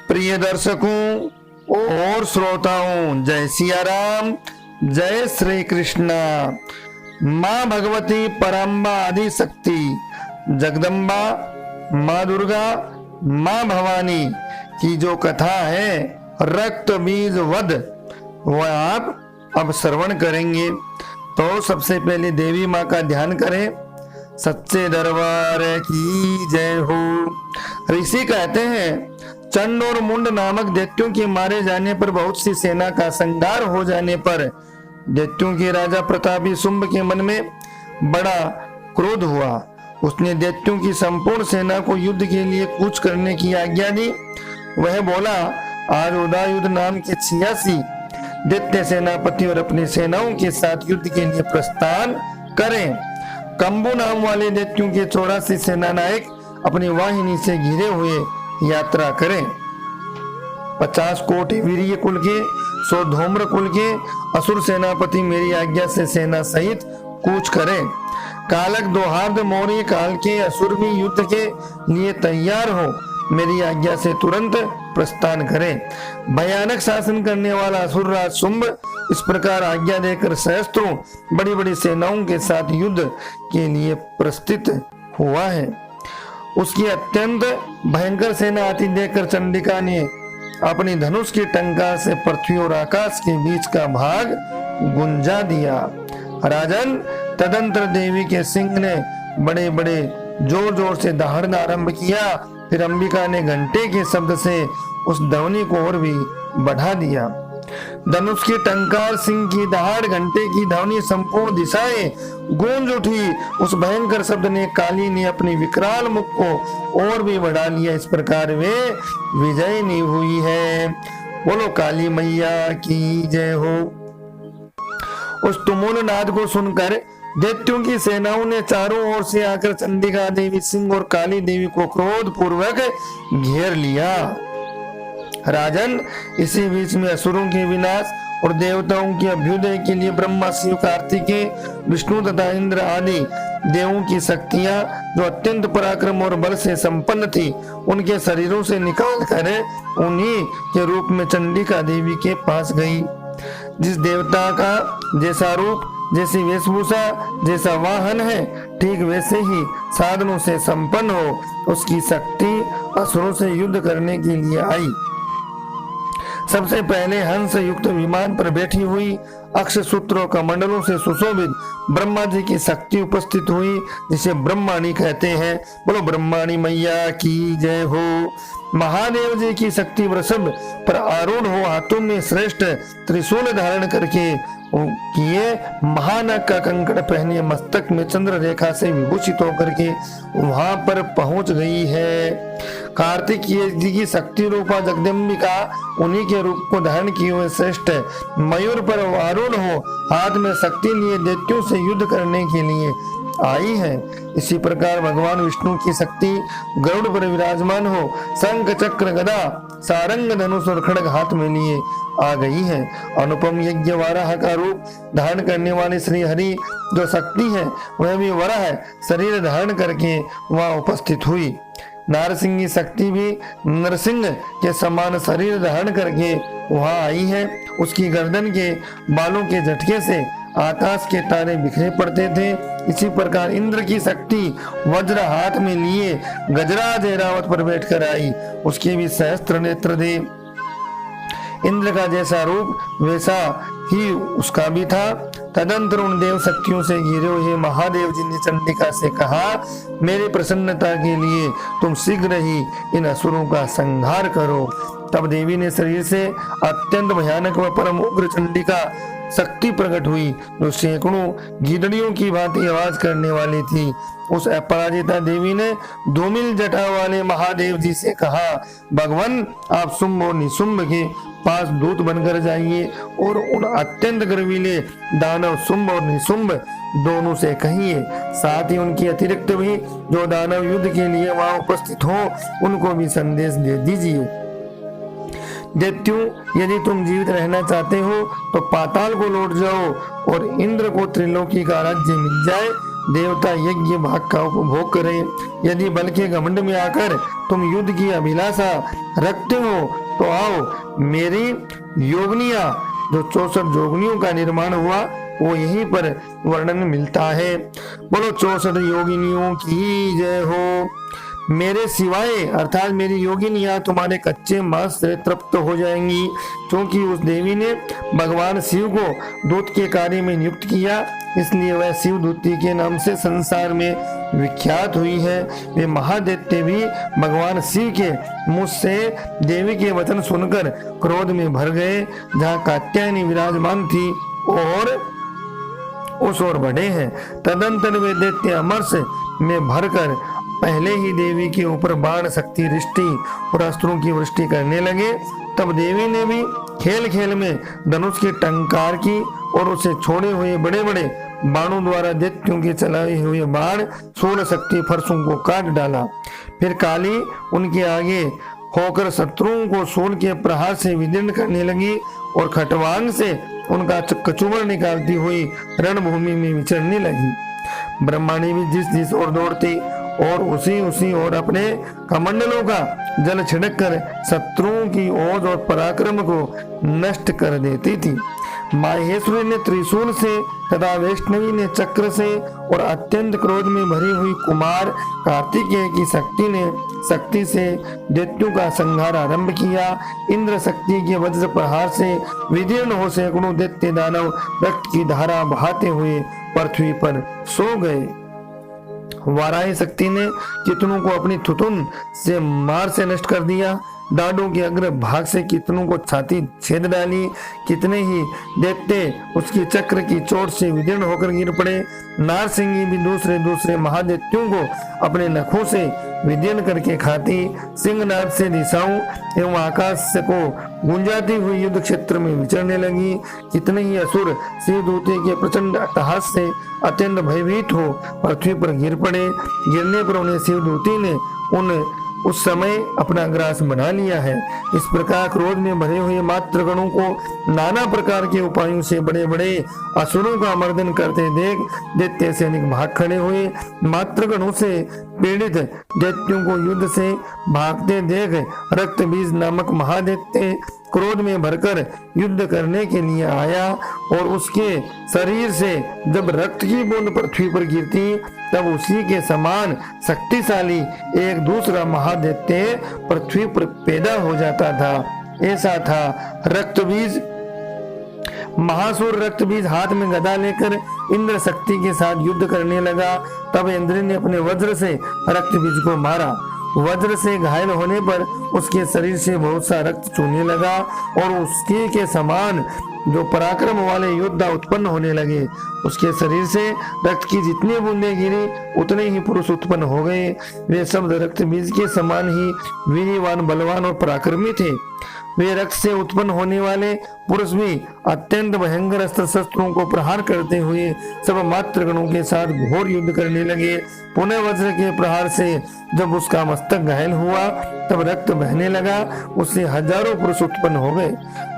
प्रिय दर्शकों और श्रोताओं, जय सिया राम, जय श्री कृष्णा। माँ भगवती परम्बा आदि शक्ति जगदम्बा, माँ दुर्गा, माँ भवानी की जो कथा है रक्त बीज वध, वह आप अब श्रवण करेंगे। तो सबसे पहले देवी माँ का ध्यान करें। सच्चे दरबार की जय हो। ऋषि कहते हैं, चंड और मुंड नामक दैत्यों के मारे जाने पर, बहुत सी सेना का संहार हो जाने पर दैत्यों के राजा प्रतापी शुंभ के मन में बड़ा क्रोध हुआ। उसने दैत्यों की संपूर्ण सेना को युद्ध के लिए कूच करने की आज्ञा दी। वह बोला, आज उदयुध नाम के 86 दैत्य सेनापति और अपनी सेनाओं के साथ युद्ध के लिए प्रस्थान करें। कंबु नाम वाले दैत्यों के 84 सेना नायक अपनी वाहिनी से घिरे हुए यात्रा करें। 50 कोटि वीर्य कुल के, 100 धूम्र कुल के असुर सेनापति मेरी आज्ञा से सेना सहित कूच करें। कालक दोहार्द मौर्य काल के असुर भी युद्ध के लिए तैयार हो, मेरी आज्ञा से तुरंत प्रस्थान करें। भयानक शासन करने वाला असुरराज शुंभ इस प्रकार आज्ञा देकर सहस्त्रों बड़ी बड़ी सेनाओं के साथ युद्ध के लिए प्रस्थित हुआ है। उसकी अत्यंत भयंकर सेना आती देखकर चंडिका ने अपनी धनुष की टंकार से पृथ्वी और आकाश के बीच का भाग गुंजा दिया। राजन, तदंतर देवी के सिंह ने बड़े बड़े जोर जोर से दहाड़ना आरंभ किया। फिर अंबिका ने घंटे के शब्द से उस ध्वनि को और भी बढ़ा दिया। धनुष की टंकार, सिंह की दहाड़, घंटे की ध्वनि, संपूर्ण दिशाएं गूंज उठी। उस भयंकर शब्द ने काली ने अपनी विकराल मुख को और भी बढ़ा लिया। इस प्रकार वे विजयनी हुई है। बोलो काली मैया की जय हो। उस तुमुल नाद को सुनकर दैत्यों की सेनाओं ने चारों ओर से आकर चंडिका देवी, सिंह और काली देवी को क्रोध पूर्वक घेर लिया। राजन, इसी बीच में असुरों के विनाश और देवताओं के अभ्युदय के लिए ब्रह्मा, शिव, कार्तिकेय, विष्णु तथा इंद्र आदि देवों की शक्तियां जो अत्यंत पराक्रम और बल से संपन्न थी, उनके शरीरों से निकाल कर उन्हीं के रूप में चंडिका देवी के पास गई। जिस देवता का जैसा रूप, जैसी वेशभूषा, जैसा वाहन है, ठीक वैसे ही साधनों से संपन्न हो उसकी शक्ति असुरों से युद्ध करने के लिए आई। सबसे पहले हंस युक्त विमान पर बैठी हुई, अक्ष सूत्रों का मंडलों से सुशोभित ब्रह्मा जी की शक्ति उपस्थित हुई, जिसे ब्रह्माणी कहते हैं। बोलो ब्रह्माणी मैया की जय हो। महादेव जी की शक्ति वृषभ पर आरूढ़ हो, हाथों में श्रेष्ठ त्रिशूल धारण करके किए, महानग का कंकड़ पहने, मस्तक में चंद्र रेखा से विभूषित होकर के वहां पर पहुंच गई है। कार्तिकेय जी की शक्ति रूपा जगदम्बिका उन्हीं के रूप को धारण किए हुए श्रेष्ठ मयूर पर आरूढ़ हो, हाथ में शक्ति लिए दैत्यों से युद्ध करने के लिए आई है। इसी प्रकार भगवान विष्णु की शक्ति गरुड़ पर विराजमान हो, शंख चक्र गदा सारंग धनुष और खड्ग हाथ में लिए आ गई है। अनुपम यज्ञ वाराह का रूप धारण करने वाले श्री हरि जो शक्ति है, वह भी वराह शरीर धारण करके वहां उपस्थित हुई। नारसिंह की शक्ति भी नरसिंह के समान शरीर धारण करके वहां आई है। उसकी गर्दन के बालों के झटके से आकाश के तारे बिखरे पड़ते थे। इसी प्रकार इंद्र की शक्ति वज्र हाथ में लिए गजराज ऐरावत पर बैठकर आई। उसके भी सहस्त्र नेत्र थे। इंद्र का जैसा रूप वैसा ही उसका भी था। तदंतर उन देव शक्तियों से घिरे हुए महादेव जी ने चंडिका से कहा, मेरी प्रसन्नता के लिए तुम शीघ्र ही इन असुरों का संहार करो। तब देवी ने शरीर से अत्यंत भयानक व परम उग्र चंडिका शक्ति प्रकट हुई, जो सैकड़ों गीदड़ियों की भांति आवाज करने वाली थी। उस अपराजिता देवी ने धूमिल जटा वाले महादेव जी से कहा, भगवान आप शुंभ और निशुंभ के पास दूत बनकर जाइए और उन अत्यंत गर्वीले दानव शुंभ और निशुंभ दोनों से कहिए, साथ ही उनकी अतिरिक्त भी जो दानव युद्ध के लिए वहां उपस्थित हो, उनको भी संदेश दे दीजिए। दैत्यों, यदि तुम जीवित रहना चाहते हो तो पाताल को लौट जाओ और इंद्र को त्रिलोकी का राज्य मिल जाए, देवता यज्ञ भाग का उपभोग करें। यदि बल के घमंड में आकर तुम युद्ध की अभिलाषा रखते हो तो आओ, मेरी योगनिया जो 64 योगनियों का निर्माण हुआ वो यहीं पर वर्णन मिलता है। बोलो 64 योगिनियों की जय हो। मेरे सिवाय अर्थात मेरी योगिनियां तुम्हारे कच्चे मांस से तृप्त हो जाएंगी, क्योंकि उस देवी ने भगवान शिव को दूत के कार्य में नियुक्त किया, इसलिए वह शिव दूती के नाम से संसार में विख्यात हुई है। वे महादैत्य भी भगवान शिव के मुख से देवी के वचन सुनकर क्रोध में भर गए। जहाँ कात्यायनी विराजमान थी और उस ओर बढ़े हैं। तदंतर वे दैत्य अमरस में भरकर पहले ही देवी के ऊपर बाण शक्ति दृष्टि और अस्त्रों की वृष्टि करने लगे। तब देवी ने भी खेल खेल में धनुष के टंकार की और उसे छोड़े हुए बड़े बड़े बाणों द्वारा दैत्यों के चलाए हुए बाण 16 शक्ति फरसों को काट डाला। फिर काली उनके आगे होकर शत्रुओं को सूल के प्रहार से विदीर्ण करने लगी और खटवांग से उनका कचूमर निकालती हुई रणभूमि में विचरने लगी। ब्रह्मा ने भी जिस जिस ओर दौड़ती और उसी ओर अपने कमंडलों का जल छिड़क कर शत्रुओं की ओज और पराक्रम को नष्ट कर देती थी। माहेश्वरी ने त्रिशूल से तथा वैष्णवी ने चक्र से और अत्यंत क्रोध में भरी हुई कुमार कार्तिकेय की शक्ति से दैत्यों का संहार आरंभ किया। इंद्र शक्ति के वज्र प्रहार से विदीर्ण हो सैकड़ों दैत्य दानव रक्त की धारा बहाते हुए पृथ्वी पर सो गए। वाराही शक्ति ने कितनों को अपनी थुतुन से मार से नष्ट कर दिया। डाडों के अग्र भाग से कितनों को छाती छेद डाली। कितने ही दैत्य उसकी चक्र की चोट से विदीर्ण होकर गिर पड़े। नारसिंगी भी दूसरे महादैत्यों को अपने नखों से विदीर्ण करके खाती। सिंहनाद से दिशाओं एवं आकाश को गुंजाती हुई युद्ध क्षेत्र में विचरने लगी। कितने ही असुर शिवदूती के प्रचंड अट्टहास से अत्यंत भयभीत हो पृथ्वी पर गिर पड़े। गिरने पर उन्हें शिवदूती ने उस समय अपना ग्रास बना लिया है। इस प्रकार क्रोध में भरे हुए मात्रगणों को नाना प्रकार के उपायों से बड़े बड़े असुरों का मर्दन करते देख दैत्य सैनिक भाग खड़े हुए। मात्रगणों से पीड़ित दैत्यों को युद्ध से भागते देख रक्त बीज नामक महादैत्य क्रोध में भरकर युद्ध करने के लिए आया और उसके शरीर से जब रक्त की बूंद पृथ्वी पर गिरती तब उसी के समान शक्तिशाली एक दूसरा महादैत्य पृथ्वी पर पैदा हो जाता था। ऐसा था रक्तबीज। महासुर रक्तबीज हाथ में गदा लेकर इंद्र शक्ति के साथ युद्ध करने लगा। तब इंद्र ने अपने वज्र से रक्तबीज को मारा। वज्र से घायल होने पर उसके शरीर से बहुत सा रक्त चूने लगा और उसके के समान जो पराक्रम वाले योद्धा उत्पन्न होने लगे। उसके शरीर से रक्त की जितनी बूंदें गिरी उतने ही पुरुष उत्पन्न हो गए। वे सब रक्त बीज के समान ही वीरवान, बलवान और पराक्रमी थे। वे रक्त से उत्पन्न होने वाले पुरुष भी अत्यंत भयंकर अस्त्र शस्त्रों को प्रहार करते हुए सब मात्रगणों के साथ घोर युद्ध करने लगे। पुनः वज्र के प्रहार से जब उसका मस्तक घायल हुआ तब रक्त बहने लगा। उससे हजारों पुरुष उत्पन्न हो गए।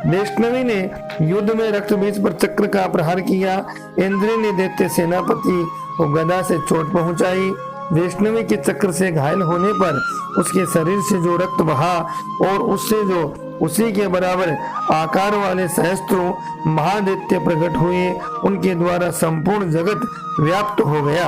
वैष्णवी ने युद्ध में रक्त बीज पर चक्र का प्रहार किया। इंद्र ने दैत्य सेनापति को गदा से चोट पहुंचाई। वैष्णवी के चक्र से घायल होने पर उसके शरीर से जो रक्त बहा और उससे जो उसी के बराबर आकार वाले सहस्त्रों महादैत्य प्रकट हुए, उनके द्वारा संपूर्ण जगत व्याप्त हो गया।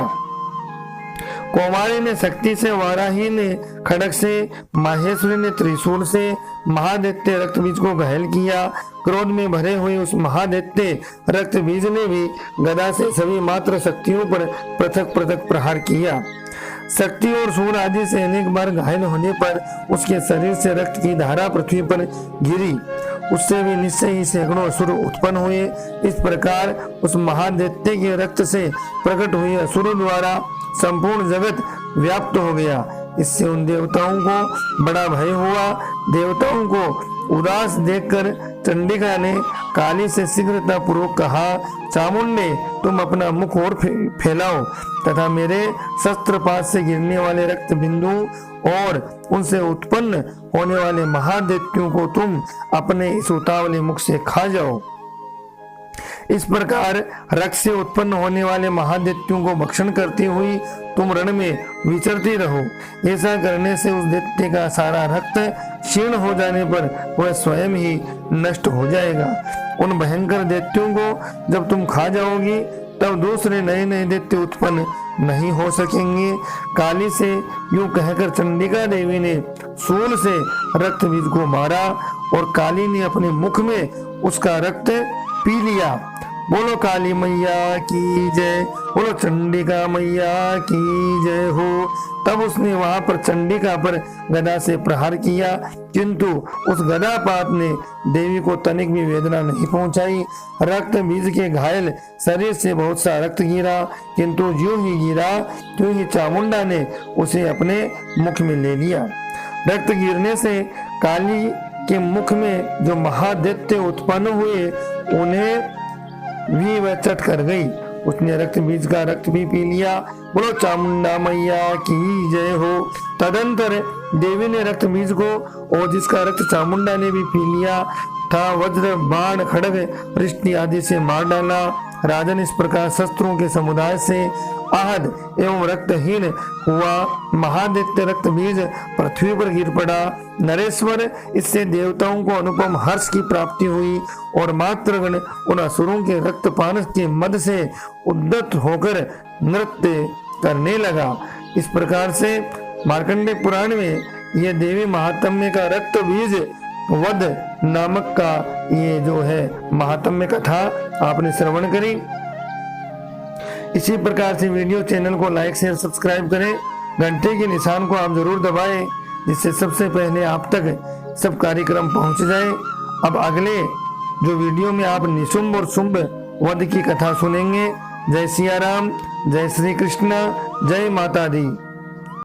कौमारी ने शक्ति से, वाराही ने खड़ग से, माहेश्वरी ने त्रिशूल से महादैत्य रक्तबीज को घायल किया। क्रोध में भरे हुए उस महादैत्य रक्तबीज ने भी गदा से सभी मात्र शक्तियों पर पृथक पृथक प्रहार किया। शक्ति और सूर आदि से अनेक बार घायल होने पर उसके शरीर से रक्त की धारा पृथ्वी पर गिरी। उससे भी निश्चय ही सैकड़ों असुर उत्पन्न हुए। इस प्रकार उस महादैत्य के रक्त से प्रकट हुए असुरों द्वारा संपूर्ण जगत व्याप्त हो गया। इससे उन देवताओं को बड़ा भय हुआ। देवताओं को उदास देखकर चंडिका ने काली से शीघ्रता पूर्वक कहा, चामुंडे तुम अपना मुख और फैलाओ तथा मेरे शस्त्रपात से गिरने वाले रक्त बिंदु और उनसे उत्पन्न होने वाले महादैत्यों को तुम अपने इस उतावले मुख से खा जाओ। इस प्रकार रक्त से उत्पन्न होने वाले महादैत्यों को भक्षण करती हुई तुम रण में विचरती रहो। ऐसा करने से उस दैत्य का सारा रक्त क्षीण हो जाने पर वह स्वयं ही नष्ट हो जाएगा। उन भयंकर दैत्यों को जब तुम खा जाओगी तब दूसरे नए नए दैत्य उत्पन्न नहीं हो सकेंगे। काली से यूं कहकर चंडिका देवी ने सूल से रक्त बीज को मारा और काली ने अपने मुख में उसका रक्त पी लिया। बोलो काली मैया की जय, बोलो चंडिका मैया की जय हो। तब उसने वहां पर चंडिका पर गदा से प्रहार किया, किंतु उस गदापात ने देवी को तनिक भी वेदना नहीं पहुंचाई। रक्त बीज के घायल शरीर से बहुत सा रक्त गिरा, किंतु ज्यों ही गिरा त्यों ही चामुंडा ने उसे अपने मुख में ले लिया। रक्त गिरने से काली के मुख में जो महादैत्य उत्पन्न हुए उन्हें भी वह चट कर गई। उसने रक्त बीज का रक्त भी पी लिया। बोलो चामुंडा मैया की जय हो। तदंतर देवी ने रक्त बीज को और जिसका रक्त चामुंडा ने भी पी लिया था वज्र बाण खड़ग वृष्टि आदि से मार डाला। राजन इस प्रकार शस्त्रों के समुदाय से आहत एवं रक्तहीन हुआ महादैत्य रक्त बीज पृथ्वी पर गिर पड़ा। नरेश्वर, इससे देवताओं को अनुपम हर्ष की प्राप्ति हुई और मात्रगण उन असुरों के रक्तपान के मद से उद्यत होकर नृत्य करने लगा। इस प्रकार से मार्कंडेय पुराण में यह देवी महात्म्य का रक्त बीज वध नामक का ये जो है महात्म्य कथा आपने श्रवण करी। इसी प्रकार से वीडियो चैनल को लाइक शेयर सब्सक्राइब करें, घंटे के निशान को आप जरूर दबाएं जिससे सबसे पहले आप तक सब कार्यक्रम पहुंच जाए। अब अगले जो वीडियो में आप निशुंभ और शुंभ वध की कथा सुनेंगे। जय सिया राम, जय श्री कृष्ण, जय माता दी।